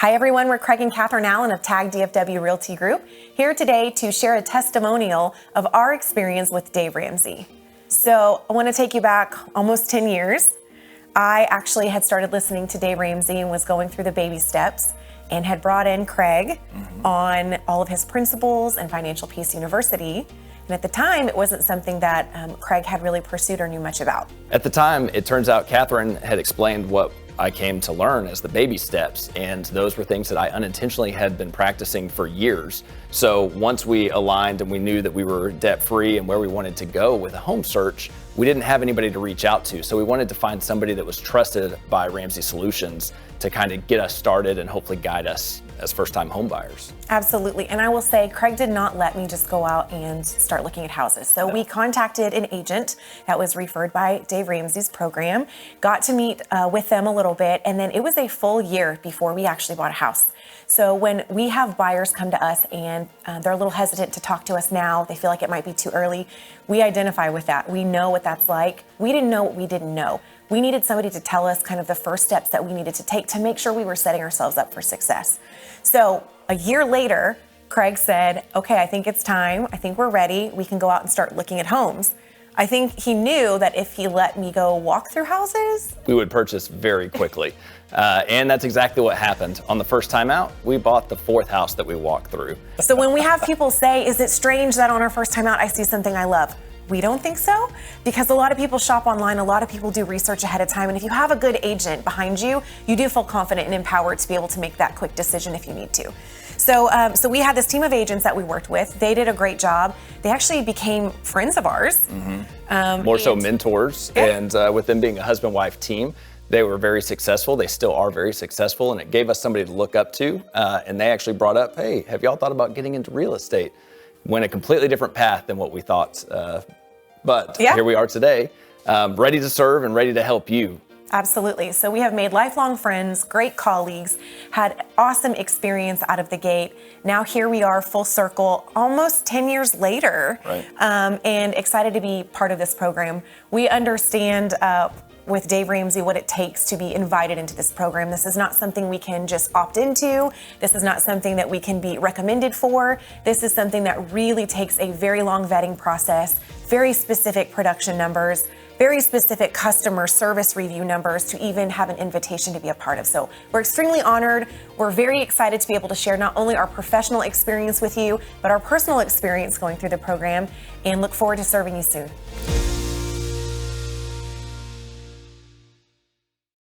Hi everyone, we're Craig and Katherine Allen of TAG DFW Realty Group, here today to share a testimonial of our experience with Dave Ramsey. So I want to take you back almost 10 years. I actually had started listening to Dave Ramsey and was going through the baby steps and had brought in Craig on all of his principles and Financial Peace University. And at the time, it wasn't something that Craig had really pursued or knew much about. At the time, it turns out Katherine had explained what I came to learn as the baby steps, and those were things that I unintentionally had been practicing for years. So once we aligned and we knew that we were debt-free and where we wanted to go with a home search, we didn't have anybody to reach out to. So we wanted to find somebody that was trusted by Ramsey Solutions to kind of get us started and hopefully guide us as first-time home buyers. Absolutely. And I will say, Craig did not let me just go out and start looking at houses. So we contacted an agent that was referred by Dave Ramsey's program, got to meet with them a little bit, and then it was a full year before we actually bought a house. So when we have buyers come to us and they're a little hesitant to talk to us now, they feel like it might be too early, we identify with that. We know what that's like. We didn't know what we didn't know. We needed somebody to tell us kind of the first steps that we needed to take to make sure we were setting ourselves up for success. So a year later, Craig said, okay, I think it's time. I think we're ready. We can go out and start looking at homes. I think he knew that if he let me go walk through houses, we would purchase very quickly. And that's exactly what happened. On the first time out, we bought the fourth house that we walked through. So when we have people say, is it strange that on our first time out, I see something I love? We don't think so, because a lot of people shop online, a lot of people do research ahead of time, and if you have a good agent behind you, you do feel confident and empowered to be able to make that quick decision if you need to. So we had this team of agents that we worked with. They did a great job. They actually became friends of ours. More so mentors, and with them being a husband-wife team, they were very successful. They still are very successful, and it gave us somebody to look up to, and they actually brought up, hey, have y'all thought about getting into real estate? Went a completely different path than what we thought. But here we are today, ready to serve and ready to help you. Absolutely. So we have made lifelong friends, great colleagues, had awesome experience out of the gate. Now here we are full circle, almost 10 years later, and excited to be part of this program. We understand with Dave Ramsey what it takes to be invited into this program. This is not something we can just opt into. This is not something that we can be recommended for. This is something that really takes a very long vetting process, very specific production numbers, very specific customer service review numbers to even have an invitation to be a part of. So we're extremely honored. We're very excited to be able to share not only our professional experience with you, but our personal experience going through the program, and look forward to serving you soon.